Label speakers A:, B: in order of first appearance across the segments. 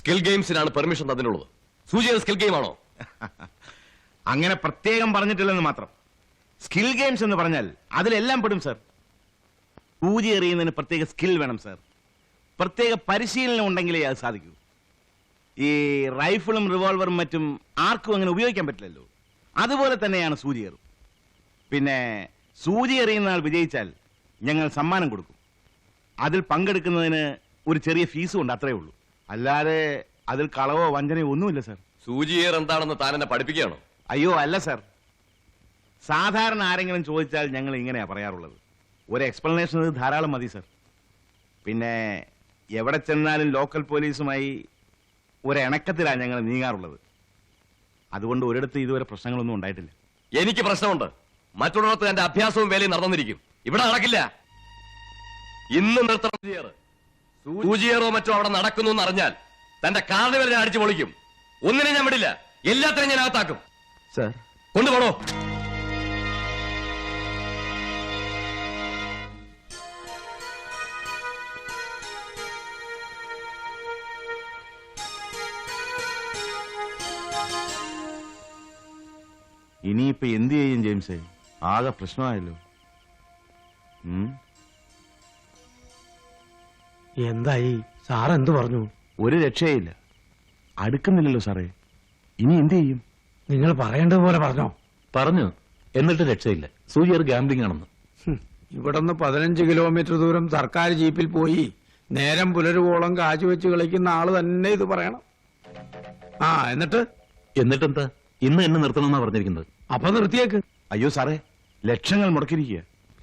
A: Skill ഗെയിംസിനാണ് permission തന്നിട്ടുള്ളത്. സൂചിയുടെ skill game ആണോ?
B: അങ്ങനെ പ്രത്യേകം പറഞ്ഞിട്ടില്ലെന്ന് മാത്രം. സ്കിൽ ഗെയിംസ് എന്ന് പറഞ്ഞാൽ അതിലെല്ലാം പെടും സർ. സൂചി എറിയുന്നതിന് പ്രത്യേക സ്കിൽ വേണം സർ. പ്രത്യേക പരിശീലനം ഉണ്ടെങ്കിലേ അത് സാധിക്കൂ. ഈ റൈഫിളും റിവോൾവറും മറ്റും ആർക്കും അങ്ങനെ ഉപയോഗിക്കാൻ പറ്റില്ലല്ലോ. അതുപോലെ തന്നെയാണ് സൂചി എറും. പിന്നെ സൂചി എറിയുന്ന ആൾ വിജയിച്ചാൽ ഞങ്ങൾ സമ്മാനം കൊടുക്കും. അതിൽ പങ്കെടുക്കുന്നതിന് ഒരു ചെറിയ ഫീസും ഉണ്ട്, അത്രേ ഉള്ളൂ. അല്ലാതെ അതിൽ കളവോ വഞ്ചനയോ ഒന്നുമില്ല സർ.
A: സൂചിയേർ എന്താണെന്ന് താൻ എന്നെ പഠിപ്പിക്കുകയാണോ?
B: അയ്യോ അല്ല സർ. സാധാരണ ആരെങ്കിലും ചോദിച്ചാൽ ഞങ്ങൾ ഇങ്ങനെയാ പറയാറുള്ളത്. ഒരു എക്സ്പ്ലനേഷൻ ഇത് ധാരാളം മതി സർ. പിന്നെ എവിടെ ചെന്നാലും ലോക്കൽ പോലീസുമായി ഒരിണക്കത്തിലാണ് ഞങ്ങൾ നീങ്ങാറുള്ളത്. അതുകൊണ്ട് ഒരിടത്ത് ഇതുവരെ പ്രശ്നങ്ങളൊന്നും ഉണ്ടായിട്ടില്ല.
A: എനിക്ക് പ്രശ്നമുണ്ട്. മറ്റുള്ളവർക്ക് എന്റെ അഭ്യാസവും വേലയും നടന്നിരിക്കും. ഇവിടെ നടക്കില്ല. ഇന്ന് നിർത്തണം. സൂചിയേറോ മറ്റോ അവിടെ നടക്കുന്നു എന്ന് അറിഞ്ഞാൽ തന്റെ കാർണിവൽ ഞാൻ അടിച്ചു പൊളിക്കും. ഒന്നിനെ ഞാൻ വിടില്ല. എല്ലാത്തിനും ഞാൻ അകത്താക്കും.
B: സർ
A: കൊണ്ടുപോണോ?
B: ഇനിയിപ്പോ എന്ത് ചെയ്യും ജെയിംസേ? ആകെ പ്രശ്നമായല്ലോ.
C: എന്തായി? സാർ എന്തു പറഞ്ഞു?
B: ഒരു രക്ഷയില്ല. അടുക്കുന്നില്ലല്ലോ സാറേ. ഇനി എന്ത് ചെയ്യും?
C: നിങ്ങൾ പറയേണ്ടതുപോലെ പറഞ്ഞോ?
D: പറഞ്ഞു. എന്നിട്ട് രക്ഷയില്ല. സൂചിയർ ഗാംബ്ലിംഗ് ആണെന്ന്.
C: ഇവിടുന്ന് 15 കിലോമീറ്റർ ദൂരം സർക്കാർ ജീപ്പിൽ പോയി നേരം പുലരുവോളം കാശ് വെച്ച് കളിക്കുന്ന ആള് തന്നെ ഇത് പറയണം.
D: എന്നിട്ടെന്താ? ഇന്ന് എന്നെ നിർത്തണമെന്നാ പറഞ്ഞിരിക്കുന്നത്.
C: അപ്പൊ നിർത്തിയേക്ക്.
B: അയ്യോ സാറേ, ലക്ഷങ്ങൾ മുടക്കിയിരിക്കുക.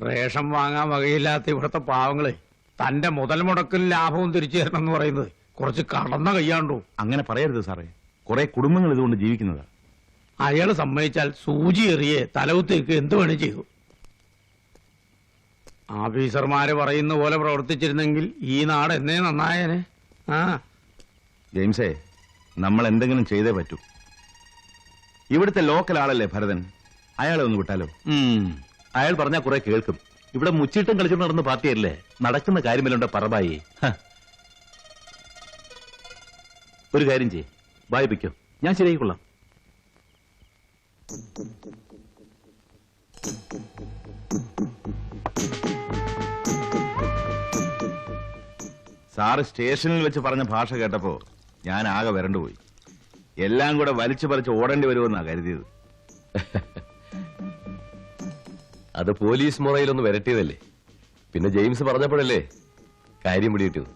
C: റേഷൻ വാങ്ങാൻ വകയില്ലാത്ത ഇവിടുത്തെ പാവങ്ങളെ തന്റെ മുതൽ മുടക്കൽ ലാഭവും തിരിച്ചു തരണം എന്ന് പറയുന്നത് കുറച്ച് കടന്ന കയ്യാണ്ടോ?
B: അങ്ങനെ പറയരുത് സാറേ. കുറെ കുടുംബങ്ങൾ ഇതുകൊണ്ട് ജീവിക്കുന്നതാ.
C: അയാള് സമ്മതിച്ചാൽ സൂചി എറിയെ തലവുത്തേക്ക് എന്ത് വേണേ ചെയ്തു. ഓഫീസർമാര് പറയുന്ന പോലെ പ്രവർത്തിച്ചിരുന്നെങ്കിൽ ഈ നാട് എന്നേ നന്നായേനെ.
B: ജെയിംസേ, നമ്മൾ എന്തെങ്കിലും ചെയ്തേ പറ്റൂ. ഇവിടുത്തെ ലോക്കൽ ആളല്ലേ ഭരതൻ, അയാളെ ഒന്ന് വിട്ടാലോ?
D: അയാൾ പറഞ്ഞാൽ കുറെ കേൾക്കും. ഇവിടെ മുച്ചിട്ടും കളിച്ചു നടന്ന പാർട്ടിയല്ലേ. നടക്കുന്ന കാര്യമല്ലുണ്ട് പറബായി. ഒരു കാര്യം ചെയ്യേ, വായിപ്പിക്കോ, ഞാൻ ശരിയായിക്കൊള്ളാം.
B: സാറ് സ്റ്റേഷനിൽ വെച്ച് പറഞ്ഞ ഭാഷ കേട്ടപ്പോ ഞാൻ ആകെ വരണ്ടുപോയി. എല്ലാം കൂടെ വലിച്ചു പറിച്ച് ഓടേണ്ടി വരുമെന്നാ കരുതിയത്.
A: അത് പോലീസ് മുറയിലൊന്ന് വരട്ടിയതല്ലേ. പിന്നെ ജെയിംസ് പറഞ്ഞപ്പോഴല്ലേ കാര്യം പിടികിട്ടത്.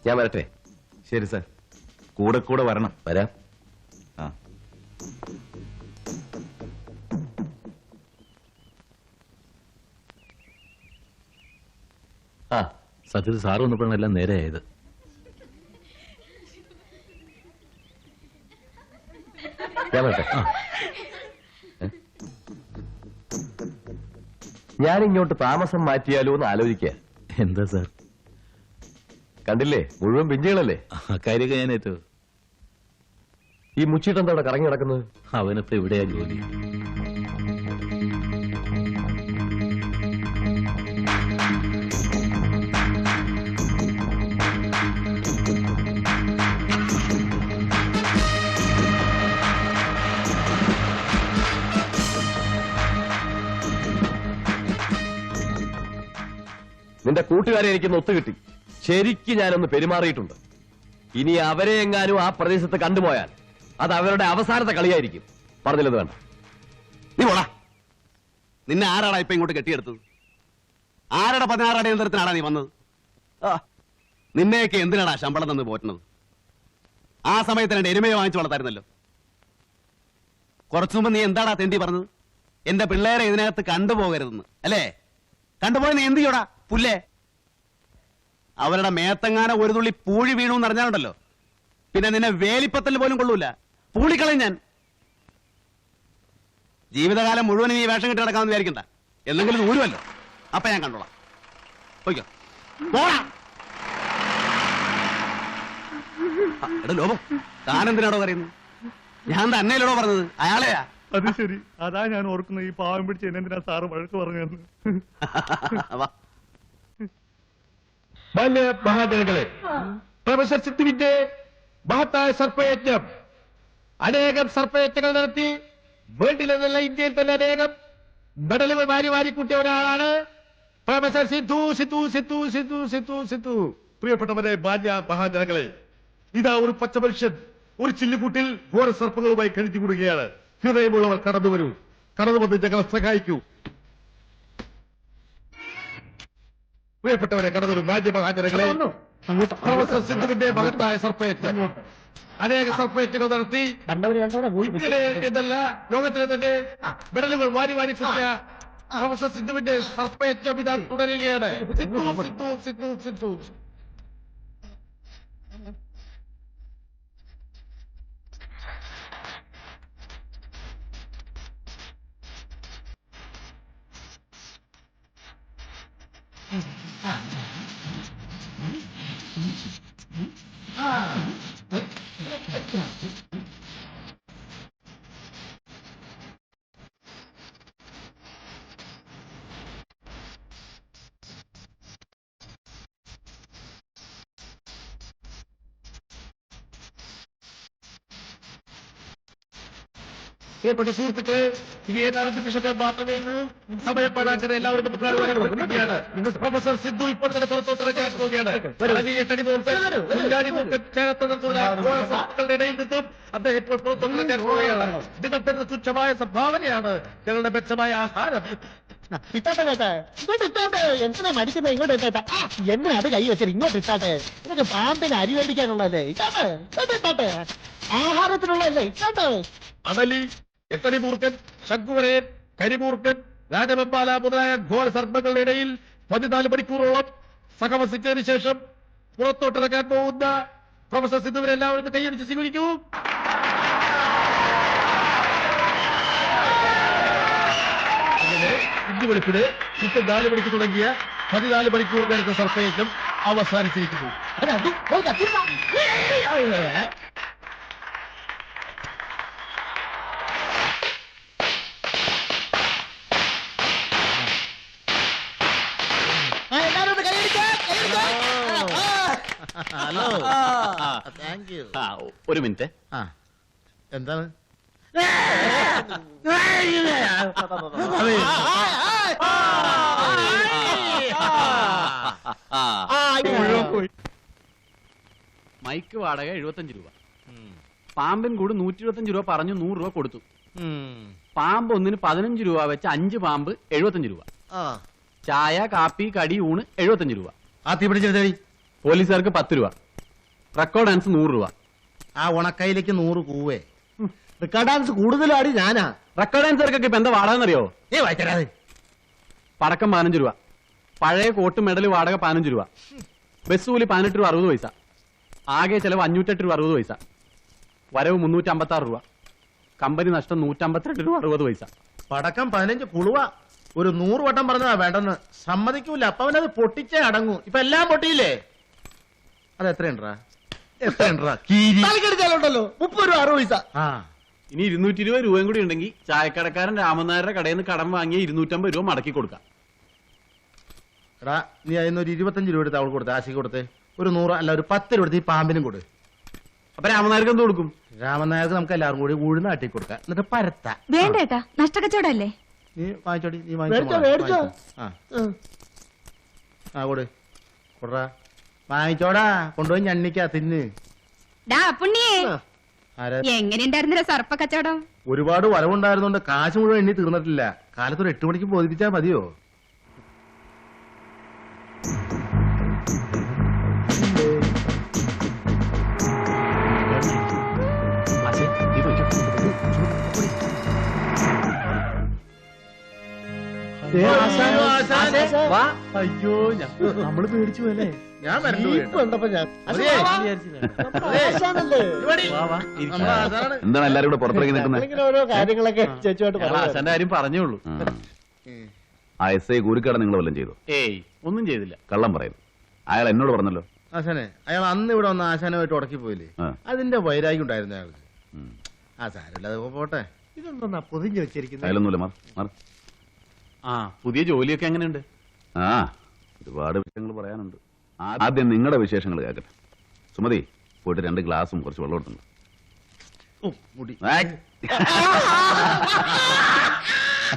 A: ഞാൻ വരട്ടെ?
B: ശരി സാർ, കൂടെ കൂടെ വരണം.
A: വരാം.
D: സത്യത്തിൽ സാറ് വന്നപ്പോഴാണ് എല്ലാം നേരെയായത്.
A: ഞാൻ വരട്ടെ? ഞാനിങ്ങോട്ട് താമസം മാറ്റിയാലോ എന്ന് ആലോചിക്കുക.
D: എന്താ സാർ?
A: കണ്ടില്ലേ, മുഴുവൻ പിഞ്ചുകളല്ലേ.
D: കാര്യമൊക്കെ ഞാൻ ഏറ്റു.
A: ഈ മുച്ചിട്ടെന്താ അവിടെ കറങ്ങി നടക്കുന്നത്?
D: അവനിപ്പോ ഇവിടെയാ ജോലി.
A: നിന്റെ കൂട്ടുകാരെ എനിക്കൊന്ന് ഒത്തുകിട്ടി. ശരിക്ക് ഞാനൊന്ന് പെരുമാറിയിട്ടുണ്ട്. ഇനി അവരെ എങ്ങാനും ആ പ്രദേശത്ത് കണ്ടുപോയാൽ അത് അവരുടെ അവസാനത്തെ കളിയായിരിക്കും. പറഞ്ഞില്ലത് വേണ്ട.
E: നീ പോടാ. നിന്നെ ആരാടാ ഇപ്പൊ ഇങ്ങോട്ട് കെട്ടിയെടുത്തത്? ആരുടെ 16 അടിയന്തരത്തിനാടാ നീ വന്നത്? നിന്നെയൊക്കെ എന്തിനാടാ ശമ്പളം തന്ന് പോറ്റുന്നത്? ആ സമയത്ത് എന്റെ എരുമയെ വാങ്ങിച്ചു വളർത്തായിരുന്നല്ലോ. കുറച്ചു മുമ്പ് നീ എന്താടാ തെണ്ടി പറഞ്ഞത്? എന്റെ പിള്ളേരെ ഇതിനകത്ത് കണ്ടുപോകരുതെന്ന് അല്ലേ? കണ്ടുപോയി നീ എന്ത് ചെയ്യോടാ പുല്ലേ? അവരുടെ മേത്തങ്ങാന ഒരു തുള്ളി പൂഴി വീണു എന്ന് അറിഞ്ഞാലുണ്ടല്ലോ, പിന്നെ നിന്നെ വേലിപ്പത്തൽ പോലും കൊള്ളൂല. പൂളിക്കളയും ഞാൻ. ജീവിതകാലം മുഴുവൻ നീ വേഷം കെട്ടി നടക്കാമെന്ന് വിചാരിക്കണ്ട. എന്തെങ്കിലും ഊരുമല്ലോ, അപ്പൊ ഞാൻ കണ്ടോളാം. പോയിക്കോ, പോടാ. എടാ ലോപോ, താനെന്തിനാടോ പറയുന്നത്? ഞാൻ തന്നെയല്ലോ പറഞ്ഞത്, അയാളെയാ.
F: അത് ശരി, അതാ ഞാൻ ഓർക്കുന്നത്. ഈ പാവം പിടിച്ച് എന്തിനാ സാറ് വഴക്ക് പറഞ്ഞു?
G: മാന്യ മഹാജനങ്ങളെ, പ്രൊഫസർ സിദ്ധുവിന്റെ മഹത്തായ സർപ്പയജ്ഞം അനേകം സർപ്പയജ്ഞങ്ങൾ നടത്തി വേൾഡിലെന്നല്ല ഇന്ത്യയിൽ തന്നെ അനേകം മെഡലുകൾ വാരി കൂട്ടിയ ഒരാളാണ് പ്രൊഫസർ സിദ്ധു സിദ്ധു സിദ്ധു സിദ്ധു സിദ്ധു സിദ്ധു. പ്രിയപ്പെട്ടവരെ, മാന്യ മഹാജനങ്ങളെ, ഇതാ ഒരു പച്ച മനുഷ്യൻ ഒരു ചില്ലുകൂട്ടിൽ ഘോര സർപ്പങ്ങളുമായി കഴിഞ്ഞു കൂടുകയാണ്. ഹൃദയമുള്ളവർ കടന്നു വരൂ, കടന്നു വന്ന് ഞങ്ങളെ സഹായിക്കൂ. പ്രിയപ്പെട്ടവരെ, കടന്നു വരും മാന്യ മഹാജനങ്ങളെ. പ്രൊഫസർ സിദ്ധുവിന്റെ മഹത്തായ സർപ്പയജ്ഞം അനേക സർപ്പയജ്ഞങ്ങൾ നടത്തി ഇന്ത്യയിലെ എന്നല്ല ലോകത്തിലെ തന്നെ മെഡലുകൾ വാരി കൂട്ടിയ പ്രൊഫസർ സിദ്ധുവിന്റെ സർപ്പയജ്ഞം ഇതാ തുടരുകയാണ്. സിദ്ധു സിദ്ധു സിദ്ധു സിദ്ധു. പ്രിയപ്പെട്ട സുഹൃത്തുക്കളെ, ഇനി ഏതാനും നിമിഷങ്ങൾ മാത്രമേ ഉള്ളൂ. സമയപ്പെടാൻ എല്ലാവരും കൊടുക്കുകയാണ്. പ്രൊഫസർ സിദ്ധു ഇപ്പോൾ തന്നെ പുറത്തോട്ടിറക്കാൻ പോവുകയാണ്. ചേർത്തകളുടെ ഇടയിൽ നിന്നും അദ്ദേഹം ഇപ്പോൾ പുറത്തോട്ടിറക്കാൻ പോവുകയാണ്. നിങ്ങൾ തരുന്ന തുച്ഛമായ സംഭാവനയാണ് ഞങ്ങളുടെ മെച്ചമായ ആഹാരം.
H: എന്തിനാ മടിക്കുന്നത്? ഇങ്ങോട്ട് ഇട്ടാട്ടെ. എന്തിനാ അത് കൈ വെച്ചിട്ട് ഇങ്ങോട്ട് ഇട്ടാട്ടെ? ഇതൊക്കെ പാമ്പിന് അരി മേടിക്കാനുള്ളതല്ലേ? ഇട്ടാട്ടെ ഇട്ടാട്ടെ. ആഹാരത്തിനുള്ളതല്ലേ? ഇട്ടാട്ടെ.
G: അടലി, എട്ടടിമൂർക്കൻ, ശംഖുവരയൻ, കരിമൂർക്കൻ, രാജവെമ്പാല മുതലായ ഘോര സർപ്പങ്ങളുടെ ഇടയിൽ 14 മണിക്കൂറോളം സഹവസിച്ചതിന് ശേഷം പുറത്തോട്ടിറക്കാൻ പോകുന്ന പ്രൊഫസർ സിദ്ധുവിനെ എല്ലാവരും കൈയടിച്ച് സ്വീകരിക്കൂ. അങ്ങനെ ഇന്ന് വെളുപ്പിന് കൃത്യം 4 മണിക്ക് തുടങ്ങിയ 14 മണിക്കൂർ നേരത്തെ സർപ്പയജ്ഞം അവസാനിച്ചിരിക്കുന്നു.
H: Hello, thank you.
D: ഒരു മിനിറ്റ്.
H: എന്താണ്?
E: മൈക്ക് വാടക 75 രൂപ, പാമ്പിൻ കൂട് 125 രൂപ പറഞ്ഞു, 100 രൂപ കൊടുത്തു. പാമ്പ് ഒന്നിന് 15 രൂപ വെച്ച് 5 പാമ്പ് 75 രൂപ. ചായ, കാപ്പി, കടി, ഊണ് 75 രൂപ.
H: ആ തീ പിടിച്ചെടുത്തടി.
E: പോലീസുകാർക്ക് 10 രൂപ. റെക്കോർഡ് ഡാൻസ് 100 രൂപ.
H: ആ ഉണക്കയിലേക്ക് 100 കൂവേ. റെക്കോർഡ് ഡാൻസ് കൂടുതലാടി ഞാനാ.
E: റെക്കോർഡ് ഡാൻസർക്കൊക്കെ ഇപ്പൊ എന്താ വാടക എന്നറിയോ?
H: വായിച്ചരാതെ.
E: പടക്കം 15 രൂപ, പഴയ കോട്ട് മെഡൽ വാടക 15 രൂപ, ബസ് കൂലി 18 രൂപ 60 പൈസ, ആകെ ചെലവ് 508 രൂപ 60 പൈസ, വരവ് 356 രൂപ, കമ്പനി നഷ്ടം 152 രൂപ 60 പൈസ.
H: പടക്കം 15 കുളുവ. ഒരു 100 വട്ടം പറഞ്ഞതാ വേണ്ടെന്ന്. സമ്മതിക്കൂല. അപ്പൊ അവനത് പൊട്ടിച്ചേ അടങ്ങൂ. ഇപ്പൊ എല്ലാം പൊട്ടിയില്ലേ? അത് എത്രയുണ്ടാ? എത്രയുണ്ടാ? തലക്കെടുത്താലുണ്ടല്ലോ 30 രൂപ 60 പൈസ.
E: ഇനി 220 രൂപയും കൂടി ഉണ്ടെങ്കിൽ ചായക്കടക്കാരൻ രാമനായരുടെ കടയിൽ നിന്ന് കടം വാങ്ങിയ 250 രൂപ മടക്കി കൊടുക്കാം.
H: എടാ, നീ അതിന് ഒരു 25 രൂപ എടുത്ത് അവൾ കൊടുത്തേ, ആശയ്ക്ക് കൊടുത്തേ. ഒരു 100 അല്ല ഒരു 10 രൂപ എടുത്ത് ഈ പാമ്പിനും കൊടു.
E: അപ്പൊ രാമനായർക്ക് എന്ത് കൊടുക്കും?
H: രാമനായർക്ക് നമുക്ക് എല്ലാവരും കൂടി ഉഴുന്നാട്ടി കൊടുക്കാം, എന്നിട്ട് പരത്ത.
I: വേണ്ടേട്ടാ, നഷ്ടക്കച്ചവടല്ലേ?
H: നീ വാങ്ങിച്ചോടി, നീ വാങ്ങിച്ചോ. ആ കൊടു, കൊടുറാ, വാങ്ങിച്ചോടാ, കൊണ്ടുപോയി ഞണ്ണിക്കാ തിന്ന്.
I: പുണ്യേ,
H: ആരാ?
I: എങ്ങനെയുണ്ടായിരുന്നില്ല സർപ്പ കച്ചവടം?
H: ഒരുപാട് വരവുണ്ടായിരുന്നോണ്ട് കാശ് മുഴുവൻ എണ്ണി തീർന്നിട്ടില്ല. കാലത്തൊരു 8 മണിക്ക് ബോധിപ്പിച്ചാ മതിയോ?
E: അയ്യോ, നമ്മള് പേടിച്ചു പോയല്ലേ.
H: ഞാൻ
D: എന്താണ് എല്ലാരും കൂടെ പുറത്തിറങ്ങി നിൽക്കുന്നത്?
H: ഓരോ കാര്യങ്ങളൊക്കെ ചേച്ചുമായിട്ട്
E: ആശാന്റെ കാര്യം പറഞ്ഞോളൂ.
D: ആ SI കൂരിക്കാട് നിങ്ങൾ വല്ലതും ചെയ്തു?
E: ഏയ്, ഒന്നും ചെയ്തില്ല.
D: കള്ളം പറയുന്നു. അയാൾ എന്നോട് പറഞ്ഞല്ലോ.
H: ആശാനെ, അയാൾ അന്ന് ഇവിടെ വന്ന് ആശാനുമായിട്ട് ഉടക്കി പോയില്ലേ? അതിന്റെ വൈരാഗ്യം ഉണ്ടായിരുന്നു അയാൾക്ക്. ആ സാരമില്ല, അത് പോട്ടെ. ഇതൊന്നാ പൊതിഞ്ഞു വെച്ചിരിക്കുന്നത്.
D: അയാളൊന്നുമില്ല, മാർ.
E: ആ, പുതിയ ജോലിയൊക്കെ എങ്ങനെയുണ്ട്?
D: ആ, ഒരുപാട് വിഷയങ്ങൾ പറയാനുണ്ട്. ആദ്യം നിങ്ങളുടെ വിശേഷങ്ങൾ കേൾക്കട്ടെ. സുമതി, പോയിട്ട് 2 ഗ്ലാസും കുറച്ച് വെള്ളം എടുത്തുണ്ട്.
H: ഓ, മുടി.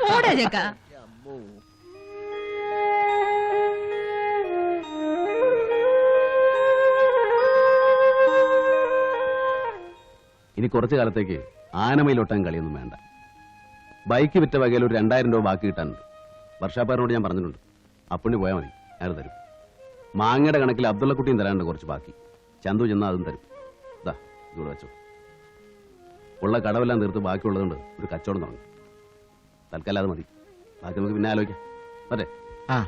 I: പോടാ ചേക്കാ.
E: ഇനി കുറച്ചു കാലത്തേക്ക് ആനമയിലൊട്ടാൻ കളിയൊന്നും വേണ്ട. ബൈക്ക് വിറ്റ വകയിൽ ഒരു 2000 രൂപ ബാക്കി കിട്ടാനുണ്ട്. വർഷാപ്പാരനോട് ഞാൻ പറഞ്ഞിട്ടുണ്ട്. അപ്പുണ്ണി പോയാൽ മതി, അയാൾ തരും. മാങ്ങയുടെ കണക്കിൽ അബ്ദുള്ളക്കുട്ടിയും തരാനുണ്ട് കുറച്ച് ബാക്കി. ചന്തു ചെന്നാൽ അതും തരും. ഇതാ ഇതൂടെ വെച്ചോ. ഉള്ള കടവെല്ലാം തീർത്ത് ബാക്കിയുള്ളതുകൊണ്ട് ഒരു കച്ചവടം തുടങ്ങും. തൽക്കാലം അത് മതി, ബാക്കി നമുക്ക് പിന്നെ ആലോചിക്കാം. അതെ.
H: ആ,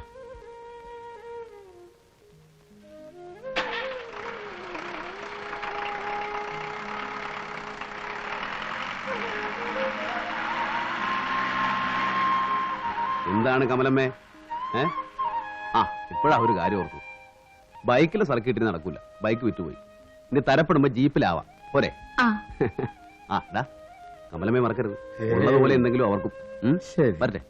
E: എന്താണ് കമലമ്മേ? ആ, ഇപ്പോഴാ ഒരു കാര്യം ഓർത്തു. ബൈക്കിൽ സർക്കിട്ടിന് നടക്കൂല, ബൈക്ക് വിറ്റുപോയി. ഇനി തരപ്പെടുമ്പോ ജീപ്പിലാവാം പോരെ? ആ ഡാ, കമലമ്മേ മറക്കരുത്. ഉള്ളതുപോലെ എന്തെങ്കിലും അവർക്കും.
H: ശരി.
E: വരട്ടെ.